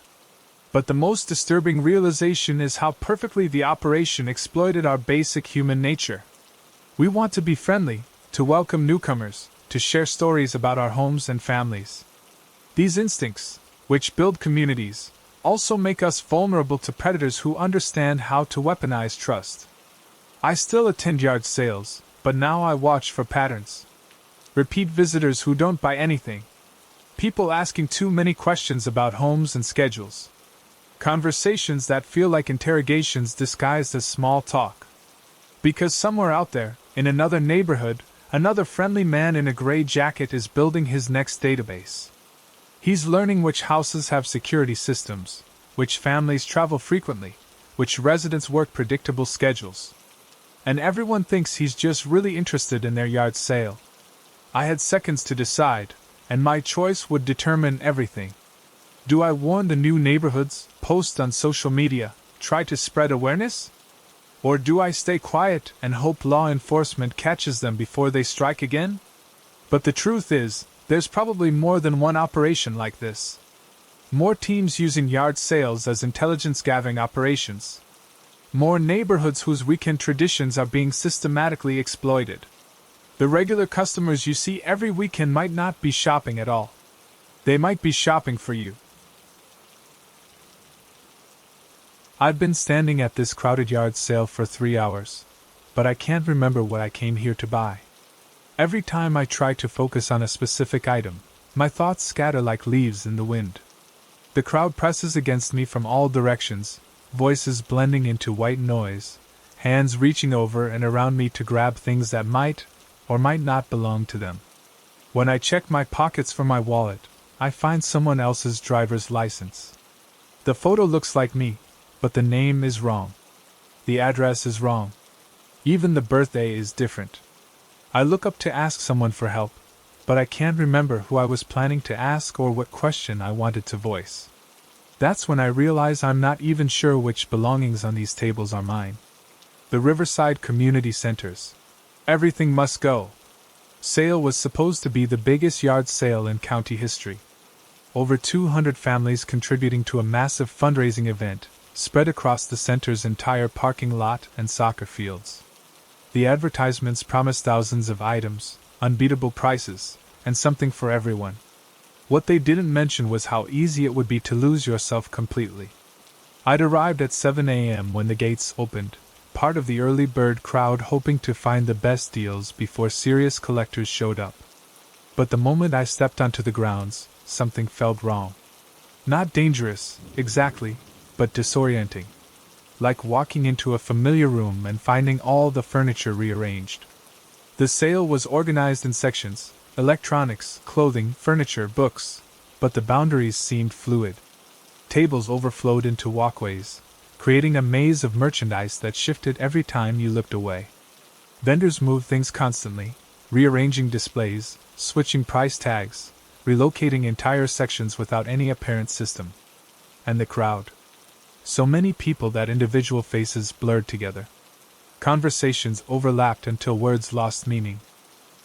But the most disturbing realization is how perfectly the operation exploited our basic human nature. We want to be friendly, to welcome newcomers, to share stories about our homes and families. These instincts, which build communities, also make us vulnerable to predators who understand how to weaponize trust. I still attend yard sales, but now I watch for patterns. Repeat visitors who don't buy anything. People asking too many questions about homes and schedules. Conversations that feel like interrogations disguised as small talk. Because somewhere out there, in another neighborhood, another friendly man in a gray jacket is building his next database. He's learning which houses have security systems, which families travel frequently, which residents work predictable schedules. And everyone thinks he's just really interested in their yard sale. I had seconds to decide, and my choice would determine everything. Do I warn the new neighborhoods, post on social media, try to spread awareness? Or do I stay quiet and hope law enforcement catches them before they strike again? But the truth is, there's probably more than one operation like this. More teams using yard sales as intelligence gathering operations. More neighborhoods whose weekend traditions are being systematically exploited. The regular customers you see every weekend might not be shopping at all. They might be shopping for you. I've been standing at this crowded yard sale for 3 hours, but I can't remember what I came here to buy. Every time I try to focus on a specific item, my thoughts scatter like leaves in the wind. The crowd presses against me from all directions, voices blending into white noise, hands reaching over and around me to grab things that might or might not belong to them. When I check my pockets for my wallet, I find someone else's driver's license. The photo looks like me, but the name is wrong. The address is wrong. Even the birthday is different. I look up to ask someone for help, but I can't remember who I was planning to ask or what question I wanted to voice. That's when I realize I'm not even sure which belongings on these tables are mine. The Riverside Community Centers. Everything must go. Sale was supposed to be the biggest yard sale in county history. Over 200 families contributing to a massive fundraising event, spread across the center's entire parking lot and soccer fields. The advertisements promised thousands of items, unbeatable prices, and something for everyone. What they didn't mention was how easy it would be to lose yourself completely. I'd arrived at 7 a.m. when the gates opened, part of the early bird crowd hoping to find the best deals before serious collectors showed up. But the moment I stepped onto the grounds, something felt wrong. Not dangerous, exactly, but disorienting. Like walking into a familiar room and finding all the furniture rearranged. The sale was organized in sections: electronics, clothing, furniture, books, but the boundaries seemed fluid. Tables overflowed into walkways, creating a maze of merchandise that shifted every time you looked away. Vendors moved things constantly, rearranging displays, switching price tags, relocating entire sections without any apparent system. And the crowd. So many people that individual faces blurred together. Conversations overlapped until words lost meaning.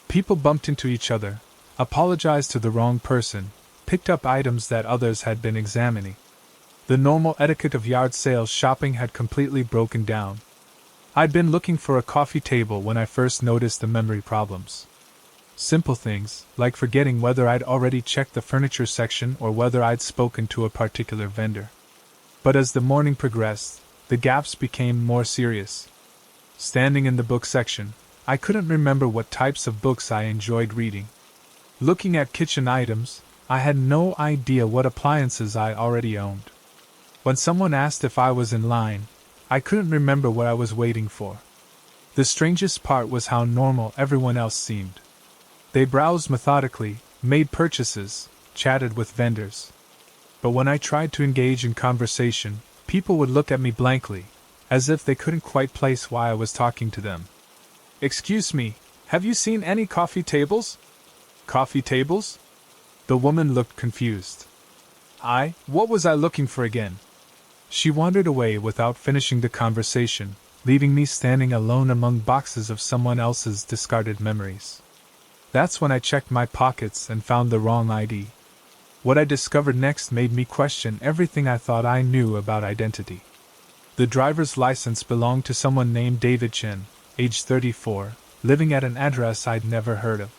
People bumped into each other, apologized to the wrong person, picked up items that others had been examining. The normal etiquette of yard sale shopping had completely broken down. I'd been looking for a coffee table when I first noticed the memory problems. Simple things, like forgetting whether I'd already checked the furniture section or whether I'd spoken to a particular vendor. But as the morning progressed, the gaps became more serious. Standing in the book section, I couldn't remember what types of books I enjoyed reading. Looking at kitchen items, I had no idea what appliances I already owned. When someone asked if I was in line, I couldn't remember what I was waiting for. The strangest part was how normal everyone else seemed. They browsed methodically, made purchases, chatted with vendors. But when I tried to engage in conversation, people would look at me blankly, as if they couldn't quite place why I was talking to them. "Excuse me, have you seen any coffee tables?" "Coffee tables?" The woman looked confused. What was I looking for again? She wandered away without finishing the conversation, leaving me standing alone among boxes of someone else's discarded memories. That's when I checked my pockets and found the wrong ID. What I discovered next made me question everything I thought I knew about identity. The driver's license belonged to someone named David Chen, age 34, living at an address I'd never heard of.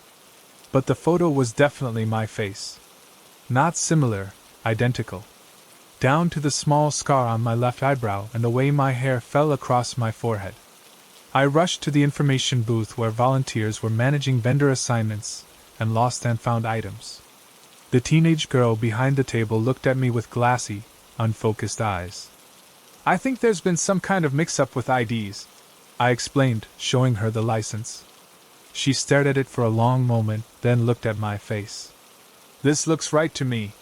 But the photo was definitely my face. Not similar, identical. Down to the small scar on my left eyebrow and the way my hair fell across my forehead. I rushed to the information booth where volunteers were managing vendor assignments and lost and found items. The teenage girl behind the table looked at me with glassy, unfocused eyes. "I think there's been some kind of mix-up with IDs," I explained, showing her the license. She stared at it for a long moment, then looked at my face. "This looks right to me.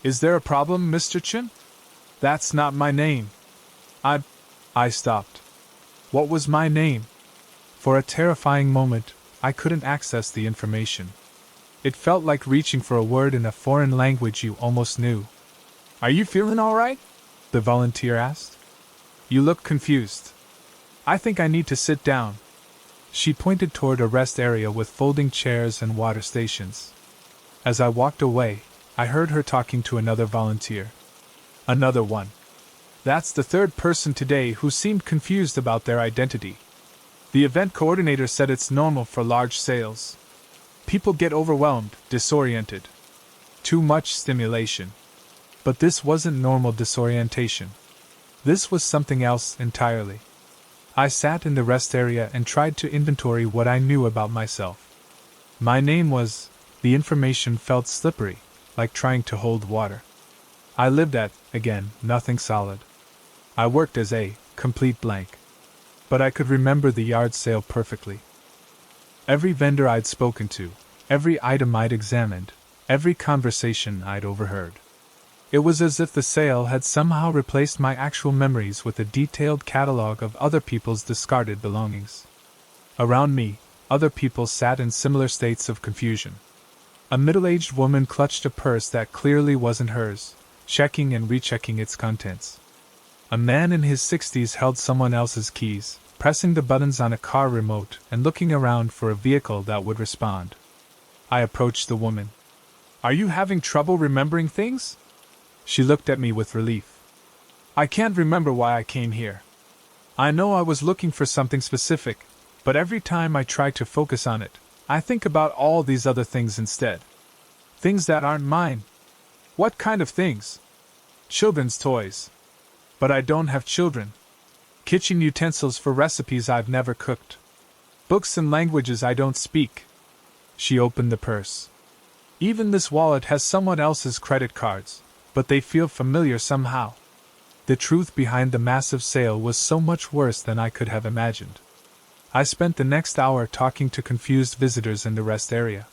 Is there a problem, Mr. Chen?" "That's not my name." I stopped. What was my name? For a terrifying moment, I couldn't access the information. It felt like reaching for a word in a foreign language you almost knew. "Are you feeling all right?" the volunteer asked. "You look confused. I think I need to sit down." She pointed toward a rest area with folding chairs and water stations. As I walked away, I heard her talking to another volunteer. Another one. That's the third person today who seemed confused about their identity. The event coordinator said it's normal for large sales. People get overwhelmed, disoriented. Too much stimulation. But this wasn't normal disorientation. This was something else entirely. I sat in the rest area and tried to inventory what I knew about myself. My name was... The information felt slippery, like trying to hold water. I lived at, again, nothing solid. I worked as a complete blank. But I could remember the yard sale perfectly. Every vendor I'd spoken to, every item I'd examined, every conversation I'd overheard. It was as if the sale had somehow replaced my actual memories with a detailed catalog of other people's discarded belongings. Around me, other people sat in similar states of confusion. A middle-aged woman clutched a purse that clearly wasn't hers, checking and rechecking its contents. A man in his 60s held someone else's keys, pressing the buttons on a car remote and looking around for a vehicle that would respond. I approached the woman. "Are you having trouble remembering things?" She looked at me with relief. "I can't remember why I came here. I know I was looking for something specific, but every time I try to focus on it, I think about all these other things instead. Things that aren't mine." "What kind of things?" "Children's toys. But I don't have children. Kitchen utensils for recipes I've never cooked. Books and languages I don't speak." She opened the purse. "Even this wallet has someone else's credit cards, but they feel familiar somehow." The truth behind the massive sale was so much worse than I could have imagined. I spent the next hour talking to confused visitors in the rest area.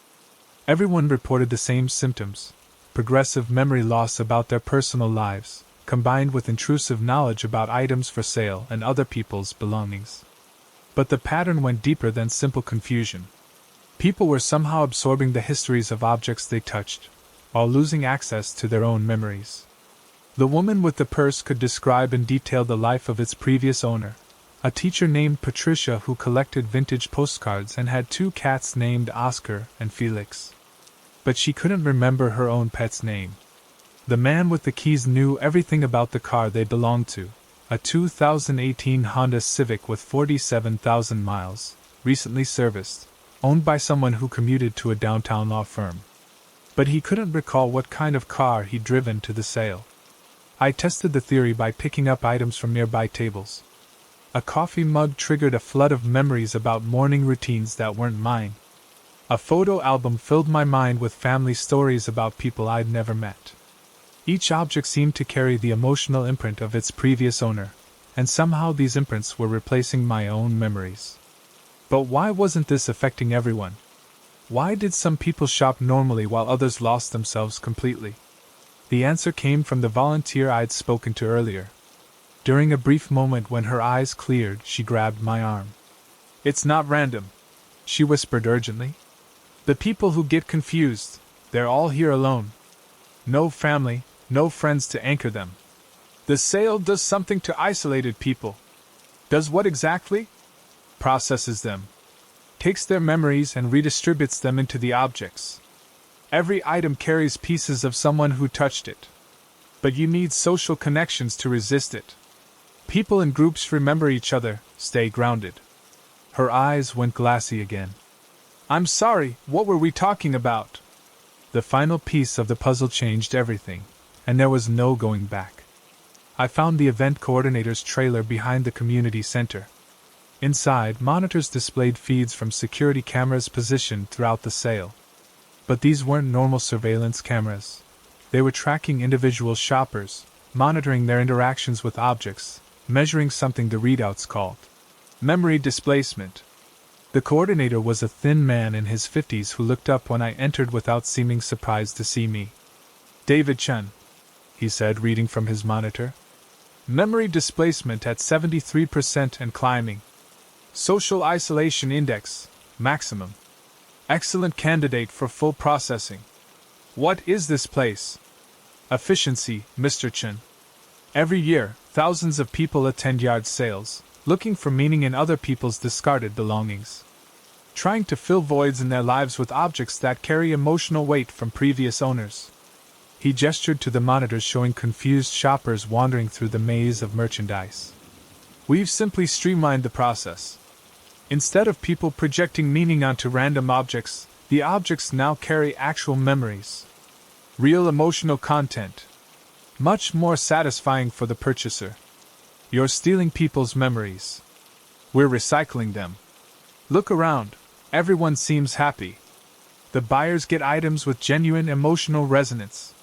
Everyone reported the same symptoms: progressive memory loss about their personal lives, combined with intrusive knowledge about items for sale and other people's belongings. But the pattern went deeper than simple confusion. People were somehow absorbing the histories of objects they touched, while losing access to their own memories. The woman with the purse could describe in detail the life of its previous owner, a teacher named Patricia who collected vintage postcards and had 2 cats named Oscar and Felix. But she couldn't remember her own pet's name. The man with the keys knew everything about the car they belonged to, a 2018 Honda Civic with 47,000 miles, recently serviced, owned by someone who commuted to a downtown law firm. But he couldn't recall what kind of car he'd driven to the sale. I tested the theory by picking up items from nearby tables. A coffee mug triggered a flood of memories about morning routines that weren't mine. A photo album filled my mind with family stories about people I'd never met. Each object seemed to carry the emotional imprint of its previous owner, and somehow these imprints were replacing my own memories. But why wasn't this affecting everyone? Why did some people shop normally while others lost themselves completely? The answer came from the volunteer I'd spoken to earlier. During a brief moment when her eyes cleared, she grabbed my arm. "It's not random," she whispered urgently. "The people who get confused, they're all here alone. No family, no friends to anchor them. The sale does something to isolated people." "Does what exactly?" "Processes them. Takes their memories and redistributes them into the objects. Every item carries pieces of someone who touched it. But you need social connections to resist it. People in groups remember each other, stay grounded." Her eyes went glassy again. "I'm sorry, what were we talking about?" The final piece of the puzzle changed everything, and there was no going back. I found the event coordinator's trailer behind the community center. Inside, monitors displayed feeds from security cameras positioned throughout the sale. But these weren't normal surveillance cameras. They were tracking individual shoppers, monitoring their interactions with objects, measuring something the readouts called memory displacement. The coordinator was a thin man in his 50s who looked up when I entered without seeming surprised to see me. "David Chen," he said, reading from his monitor. "Memory displacement at 73% and climbing. Social isolation index, maximum. Excellent candidate for full processing. What is this place?" "Efficiency, Mr. Chen. Every year, thousands of people attend yard sales, looking for meaning in other people's discarded belongings. Trying to fill voids in their lives with objects that carry emotional weight from previous owners." He gestured to the monitors showing confused shoppers wandering through the maze of merchandise. "We've simply streamlined the process. Instead of people projecting meaning onto random objects, the objects now carry actual memories. Real emotional content. Much more satisfying for the purchaser. You're stealing people's memories. We're recycling them. Look around, everyone seems happy. The buyers get items with genuine emotional resonance.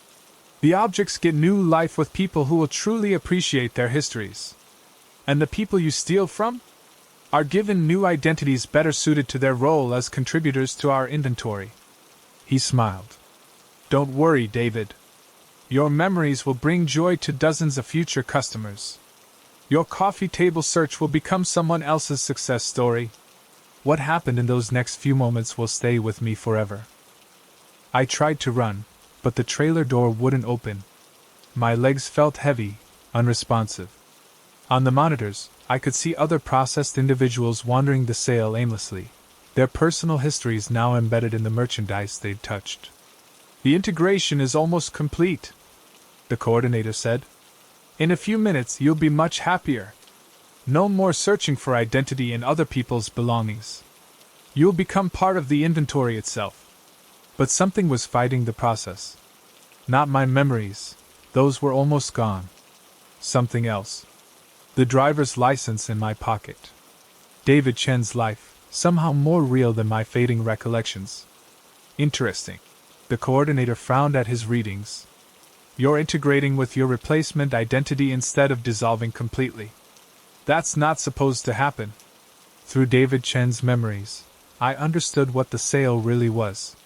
The objects get new life with people who will truly appreciate their histories. And the people you steal from are given new identities better suited to their role as contributors to our inventory." He smiled. "Don't worry, David. Your memories will bring joy to dozens of future customers. Your coffee table search will become someone else's success story. What happened in those next few moments will stay with me forever." I tried to run, but the trailer door wouldn't open. My legs felt heavy, unresponsive. On the monitors, I could see other processed individuals wandering the sale aimlessly, their personal histories now embedded in the merchandise they'd touched. The integration is almost complete, the coordinator said. In a few minutes you'll be much happier. No more searching for identity in other people's belongings. You'll become part of the inventory itself. But something was fighting the process. Not my memories, those were almost gone. Something else. The driver's license in my pocket. David Chen's life, somehow more real than my fading recollections. Interesting. The coordinator frowned at his readings. You're integrating with your replacement identity instead of dissolving completely. That's not supposed to happen. Through David Chen's memories, I understood what the sale really was.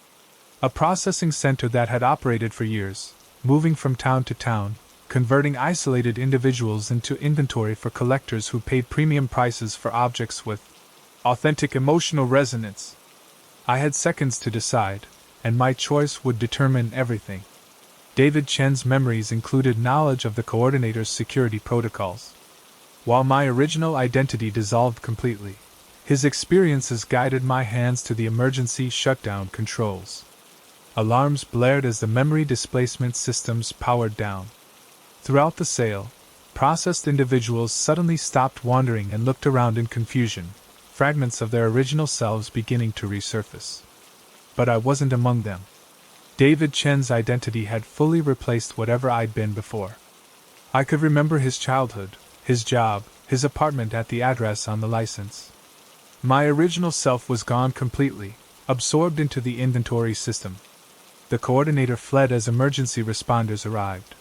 A processing center that had operated for years, moving from town to town, converting isolated individuals into inventory for collectors who paid premium prices for objects with authentic emotional resonance. I had seconds to decide, and my choice would determine everything. David Chen's memories included knowledge of the coordinator's security protocols. While my original identity dissolved completely, his experiences guided my hands to the emergency shutdown controls. Alarms blared as the memory displacement systems powered down. Throughout the sale, processed individuals suddenly stopped wandering and looked around in confusion, fragments of their original selves beginning to resurface. But I wasn't among them. David Chen's identity had fully replaced whatever I'd been before. I could remember his childhood, his job, his apartment at the address on the license. My original self was gone completely, absorbed into the inventory system. The coordinator fled as emergency responders arrived.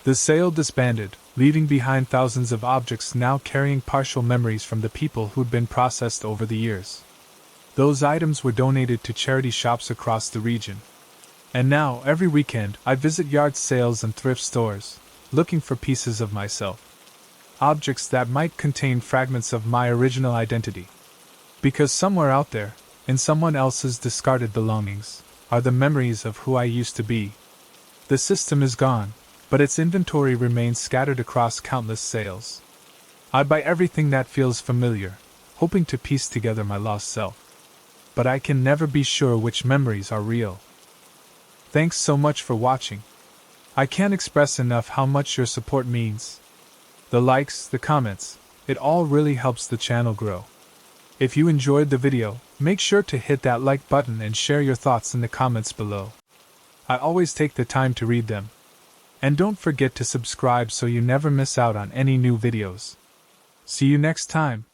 The sale disbanded, leaving behind thousands of objects now carrying partial memories from the people who'd been processed over the years. Those items were donated to charity shops across the region. And now, every weekend, I visit yard sales and thrift stores, looking for pieces of myself. Objects that might contain fragments of my original identity. Because somewhere out there, in someone else's discarded belongings, are the memories of who I used to be. The system is gone, but its inventory remains scattered across countless sales. I buy everything that feels familiar, hoping to piece together my lost self. But I can never be sure which memories are real. Thanks so much for watching. I can't express enough how much your support means. The likes, the comments, it all really helps the channel grow. If you enjoyed the video, make sure to hit that like button and share your thoughts in the comments below. I always take the time to read them. And don't forget to subscribe so you never miss out on any new videos. See you next time.